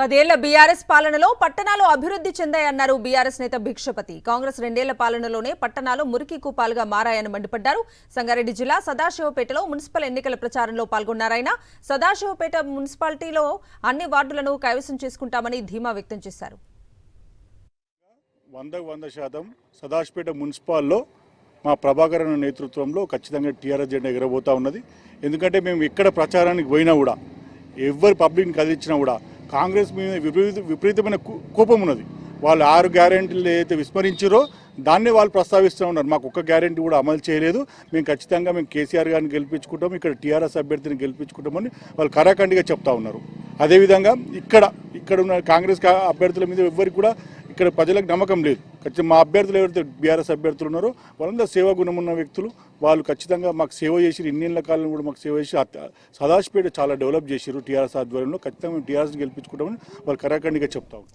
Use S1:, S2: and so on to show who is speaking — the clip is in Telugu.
S1: 10 ఏళ్ల బీఆర్ఎస్ పాలనలో పట్టణాలు అభివృద్ధి చెందాయన్నారు బీఆర్ఎస్ నేత భిక్షపతి. కాంగ్రెస్ 2 ఏళ్ల పాలనలోనే పట్టణాలు మురికి కూపాలుగా మారాయని మండిపడ్డారు. సంగారెడ్డి జిల్లా సదాశివపేటలో మున్సిపల్ ఎన్నికల ప్రచారంలో పాల్గొన్నారాయన. సదాశివపేట మున్సిపాలిటీలో అన్ని వార్డులను కైవసం చేసుకుంటామని ధీమా వ్యక్తం చేశారు.
S2: 100% సదాశివపేట మున్సిపాల్లో మా ప్రభాకర్ నేతృత్వంలో ఖచ్చితంగా టీఆర్ఎస్ జెండా ఎగరబోతా ఉన్నది. ఎందుకంటే మేము ఎక్కడ ప్రచారానికి పోయినా కూడా ఎవరు పబ్లిక్ని కదిలించినా కూడా కాంగ్రెస్ మీద విపరీతమైన కోపం ఉన్నది. వాళ్ళు 6 గ్యారెంటీలు ఏదైతే విస్మరించారో దాన్నే వాళ్ళు ప్రస్తావిస్తూ ఉన్నారు. మాకు ఒక్క గ్యారెంటీ కూడా అమలు చేయలేదు, మేము ఖచ్చితంగా కేసీఆర్ గారిని గెలిపించుకుంటాం, ఇక్కడ టీఆర్ఎస్ అభ్యర్థిని గెలిపించుకుంటామని వాళ్ళు కరాఖండిగా చెప్తా ఉన్నారు. అదేవిధంగా ఇక్కడ ఉన్న కాంగ్రెస్ అభ్యర్థుల మీద ఎవరికి కూడా ఇక్కడ ప్రజలకు నమ్మకం లేదు. ఖచ్చితంగా మా అభ్యర్థులు ఎవరైతే బీఆర్ఎస్ అభ్యర్థులు ఉన్నారో వాళ్ళందరూ సేవా గుణం ఉన్న వ్యక్తులు. వాళ్ళు ఖచ్చితంగా మాకు సేవ చేసి ఇన్నేళ్ల కాలం కూడా మాకు సేవ చేసి సదాశివపేట చాలా డెవలప్ చేసారు టీఆర్ఎస్ ఆధ్వర్యంలో. ఖచ్చితంగా మేము టీఆర్ఎస్ని గెలిపించుకుంటామని వాళ్ళు కరాఖండిగా చెప్తా ఉంటాం.